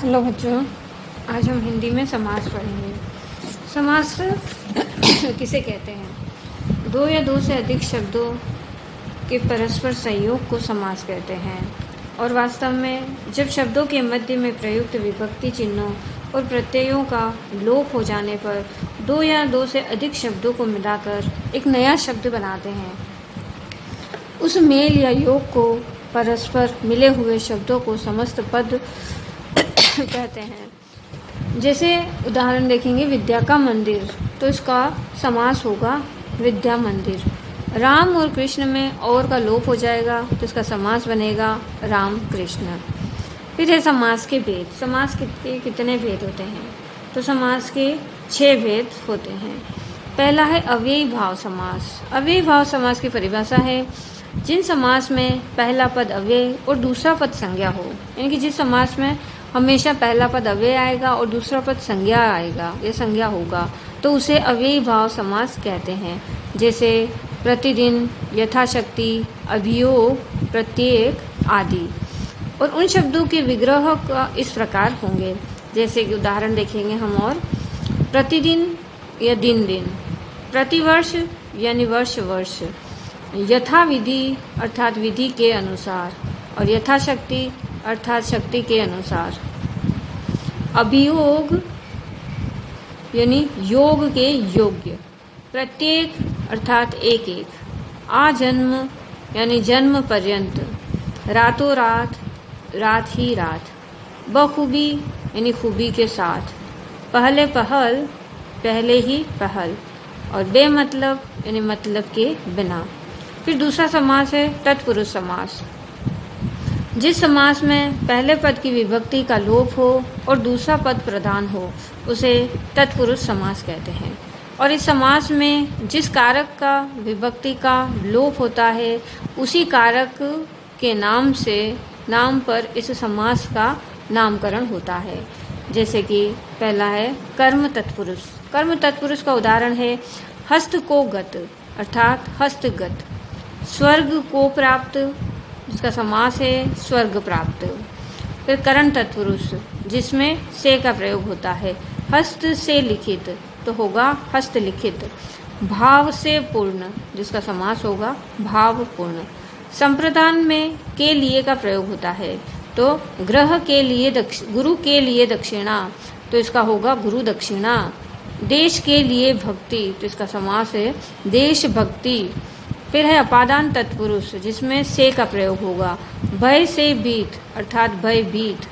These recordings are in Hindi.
हेलो बच्चों, आज हम हिंदी में समास पढ़ेंगे। समास किसे कहते हैं? दो या दो से अधिक शब्दों के परस्पर संयोग को समास कहते हैं। और वास्तव में जब शब्दों के मध्य में प्रयुक्त विभक्ति चिन्हों और प्रत्ययों का लोप हो जाने पर दो या दो से अधिक शब्दों को मिलाकर एक नया शब्द बनाते हैं, उस मेल या योग को परस्पर मिले हुए शब्दों को समस्त पद कहते हैं। जैसे उदाहरण देखेंगे, विद्या का मंदिर, तो इसका समास होगा विद्या मंदिर। राम और कृष्ण में और का लोप हो जाएगा तो इसका समास बनेगा राम कृष्ण। फिर है समास के भेद। समास के कितने भेद होते हैं? तो समास के 6 भेद होते हैं। पहला है अव्ययी भाव समास। अव्ययी भाव समास की परिभाषा है जिन समास में पहला पद अव्यय और दूसरा पद संज्ञा हो, यानी कि जिस समास में हमेशा पहला पद अव्यय आएगा और दूसरा पद संज्ञा आएगा या संज्ञा होगा, तो उसे अव्ययी भाव समास कहते हैं। जैसे प्रतिदिन, यथाशक्ति, अभियोग, प्रत्येक आदि। और उन शब्दों के विग्रह का इस प्रकार होंगे, जैसे कि उदाहरण देखेंगे हम। और प्रतिदिन या दिन दिन, प्रतिवर्ष यानी वर्ष वर्ष, यथाविधि अर्थात विधि के अनुसार, और यथाशक्ति अर्थात शक्ति के अनुसार। अभियोग यानी योग के योग्य। प्रत्येक अर्थात एक एक। आजन्म यानी जन्म पर्यंत। रातों रात, रात ही रात। बखूबी यानी खूबी के साथ। पहले पहल, पहले ही पहल। और बेमतलब यानी मतलब के बिना। फिर दूसरा समास है तत्पुरुष समास। जिस समास में पहले पद की विभक्ति का लोप हो और दूसरा पद प्रधान हो, उसे तत्पुरुष समास कहते हैं। और इस समास में जिस कारक का विभक्ति का लोप होता है, उसी कारक के नाम पर इस समास का नामकरण होता है। जैसे कि पहला है कर्म तत्पुरुष। कर्म तत्पुरुष का उदाहरण है हस्त को गत अर्थात हस्तगत। स्वर्ग को प्राप्त, जिसका समास है स्वर्ग प्राप्त। फिर करण तत्पुरुष, जिसमें से का प्रयोग होता है। हस्त से लिखित तो होगा हस्तलिखित। भाव से पूर्ण, जिसका समास होगा भावपूर्ण। संप्रदान में के लिए का प्रयोग होता है, तो ग्रह के लिए गुरु के लिए दक्षिणा, तो इसका होगा गुरु दक्षिणा। देश के लिए भक्ति, तो इसका समास है देश भक्ति। फिर है अपादान तत्पुरुष, जिसमें से का प्रयोग होगा। भय से भीत अर्थात भय भीत।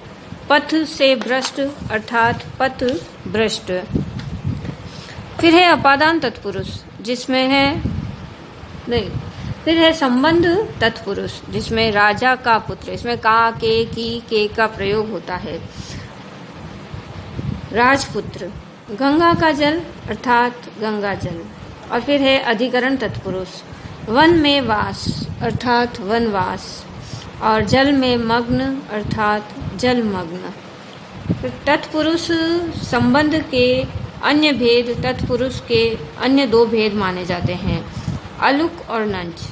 पथ से भ्रष्ट अर्थात पथ भ्रष्ट। फिर है अपादान तत्पुरुष, जिसमें है नहीं फिर है संबंध तत्पुरुष, जिसमें राजा का पुत्र, इसमें का, के का प्रयोग होता है। राजपुत्र। गंगा का जल अर्थात गंगा जल। और फिर है अधिकरण तत्पुरुष। वन में वास अर्थात वनवास। और जल में मग्न अर्थात जलमग्न। फिर तत्पुरुष संबंध के अन्य भेद तत्पुरुष के अन्य 2 भेद माने जाते हैं, अलुक और नंच।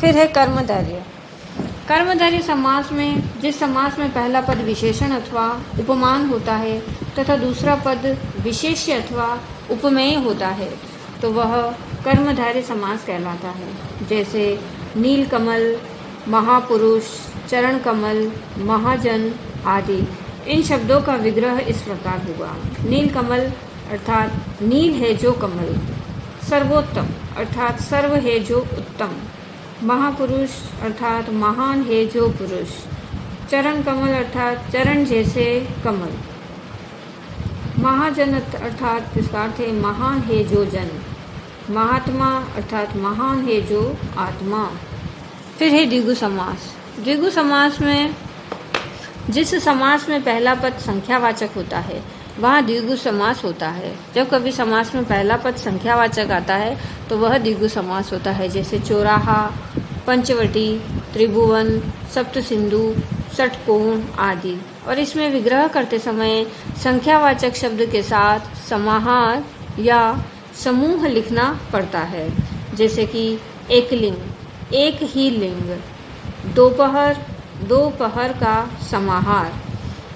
फिर है कर्मधारय। कर्मधारय समास में जिस समास में पहला पद विशेषण अथवा उपमान होता है तथा दूसरा पद विशेष्य अथवा उपमेय होता है, तो वह कर्मधारय समास कहलाता है। जैसे नीलकमल, महापुरुष, चरण कमल, महाजन आदि। इन शब्दों का विग्रह इस प्रकार होगा। नीलकमल अर्थात नील है जो कमल। सर्वोत्तम अर्थात सर्व है जो उत्तम। महापुरुष अर्थात महान है जो पुरुष। चरण कमल अर्थात चरण जैसे कमल। महाजन अर्थात इसका अर्थ है महान है जो जन। महात्मा अर्थात महान है जो आत्मा। फिर है द्विगु समास। द्विगु समास में जिस समास में पहला पद संख्यावाचक होता है, वहाँ द्विगु समास होता है। जब कभी समास में पहला पद संख्यावाचक आता है तो वह द्विगु समास होता है। जैसे चौराहा, पंचवटी, त्रिभुवन, सप्तसिंधु, षटकोण आदि। और इसमें विग्रह करते समय संख्यावाचक शब्द के साथ समाहार या समूह लिखना पड़ता है, जैसे कि एकलिंग, एक ही लिंग, दोपहर, दोपहर का समाहार,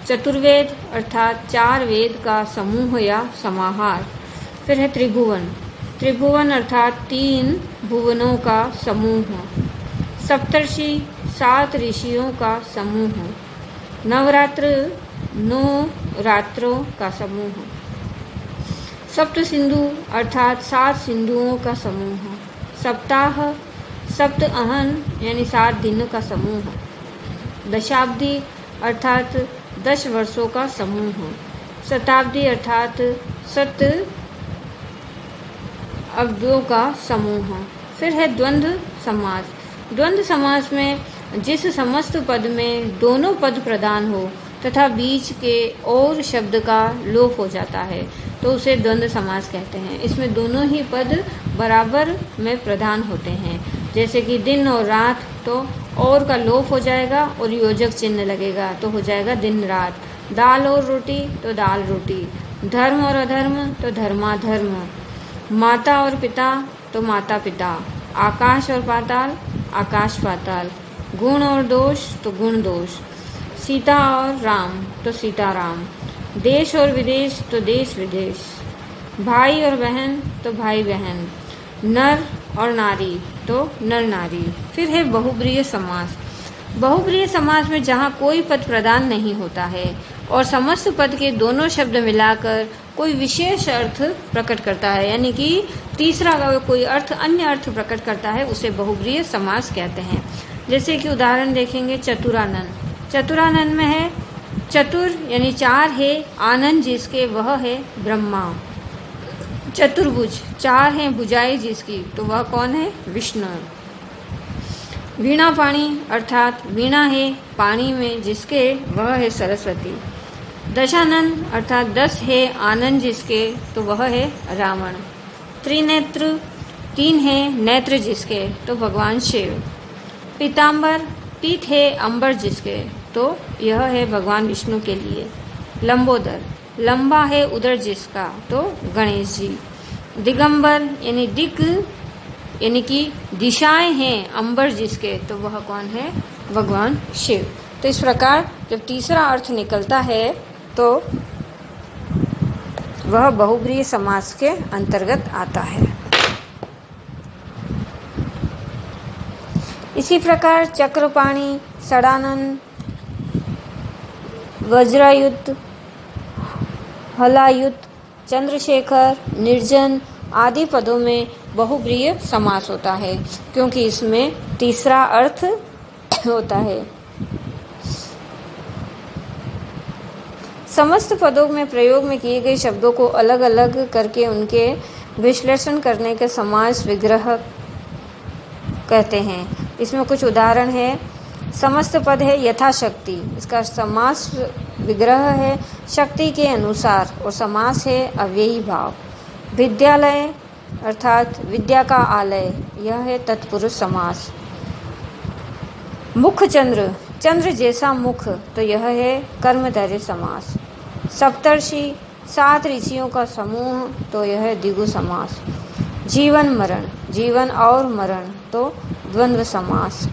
चतुर्वेद अर्थात 4 वेद का समूह या समाहार। फिर है त्रिभुवन, त्रिभुवन अर्थात 3 भुवनों का समूह, सप्तर्षि 7 ऋषियों का समूह, नवरात्र 9 रात्रों का समूह, सप्त सिंधु अर्थात 7 सिंधुओं का समूह, सप्ताह, सप्त अहन यानी 7 दिनों का समूह, दशाब्दी अर्थात 10 वर्षों का समूह, शताब्दी अर्थात 7 अब्दों का समूह। फिर है द्वंद्व समास। द्वंद्व समास में जिस समस्त पद में दोनों पद प्रधान हो तथा बीच के और शब्द का लोप हो जाता है तो उसे द्वंद्व समास कहते हैं। इसमें दोनों ही पद बराबर में प्रधान होते हैं, जैसे कि दिन और रात, तो और का लोप हो जाएगा और योजक चिन्ह लगेगा तो हो जाएगा दिन रात। दाल और रोटी तो दाल रोटी, धर्म और अधर्म तो धर्माधर्म, माता और पिता तो माता पिता, आकाश और पाताल आकाश पाताल, गुण और दोष तो गुण दोष, सीता और राम तो सीता राम, देश और विदेश तो देश विदेश, भाई और बहन तो भाई बहन, नर और नारी तो नर नारी। फिर है बहुब्रीय समास। बहुब्रीय समास में जहाँ कोई पद प्रधान नहीं होता है और समस्त पद के दोनों शब्द मिलाकर कोई विशेष अर्थ प्रकट करता है, यानी कि तीसरा अगर कोई अर्थ अन्य अर्थ प्रकट करता है, उसे बहुब्रीय समास कहते हैं। जैसे कि उदाहरण देखेंगे चतुरानन। चतुरानन में है चतुर यानी 4 है, आनंद जिसके वह है ब्रह्मा। चतुर्भुज 4 हैं भुजाएं जिसकी, तो वह कौन है? विष्णु। वीणा पाणी अर्थात वीणा है पानी में जिसके, वह है सरस्वती। दशानन अर्थात 10 है आनंद जिसके, तो वह है रावण। त्रिनेत्र 3 है नेत्र जिसके, तो भगवान शिव। पीताम्बर पीठ है अंबर जिसके, तो यह है भगवान विष्णु के लिए। लंबोदर लंबा है उदर जिसका, तो गणेश जी। दिगंबर यानी दिक यानी कि दिशाएं हैं अंबर जिसके, तो वह कौन है? भगवान शिव। तो इस प्रकार जब तीसरा अर्थ निकलता है तो वह बहुब्रीय समास के अंतर्गत आता है। इसी प्रकार चक्रपाणी, षडानन, वज्रायुत, हलायुत, चंद्रशेखर, निर्जन आदि पदों में बहुब्रीय समास होता है, क्योंकि इसमें तीसरा अर्थ होता है। समस्त पदों में प्रयोग में किए गए शब्दों को अलग अलग करके उनके विश्लेषण करने के समास विग्रह कहते हैं। इसमें कुछ उदाहरण है। समस्त पद है यथाशक्ति, इसका समास विग्रह है शक्ति के अनुसार, और समास है अव्ययी भाव। विद्यालय अर्थात विद्या का आलय, यह है तत्पुरुष समास। मुख चंद्र, चंद्र जैसा मुख, तो यह है कर्मधारय समास। सप्तर्षि 7 ऋषियों का समूह, तो यह है द्विगु समास। जीवन मरण, जीवन और मरण, तो द्वंद्व समास।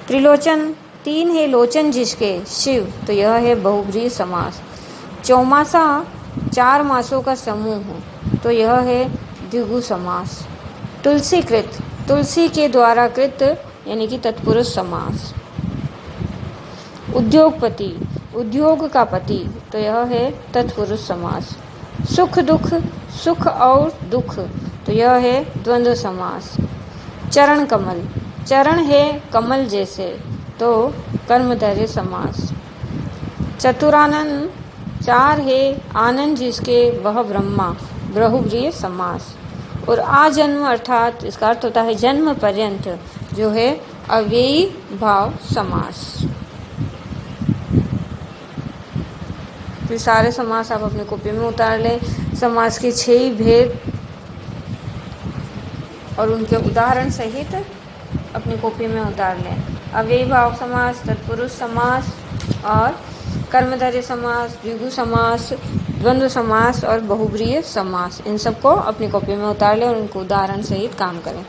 त्रिलोचन 3 है लोचन जिसके, शिव, तो यह है बहुब्रीय समास। चौमासा 4 मासों का समूह, तो यह है द्विगु समास। तुलसीकृत, तुलसी के द्वारा कृत यानी कि तत्पुरुष समास। उद्योगपति, उद्योग का पति, तो यह है तत्पुरुष समास। सुख दुख, सुख और दुख, तो यह है द्वंद्व समास। चरण कमल, चरण है कमल जैसे, तो कर्मधारय समास। चतुरानन 4 है आनंद जिसके, वह ब्रह्मा, बहुब्रीय समास। और आजन्म अर्थात इसका अर्थ होता है जन्म पर्यंत, जो है अव्ययी भाव समास। फिर सारे समास आप अपने कॉपी में उतार लें। समास के 6 भेद और उनके उदाहरण सहित अपनी कॉपी में उतार लें। अव्ययी भाव समास, तत्पुरुष समास और कर्मधारय समास, द्विगु समास, द्वंद्व समास और बहुब्रीहि समास, इन सबको अपनी कॉपी में उतार लें और उनको उदाहरण सहित काम करें।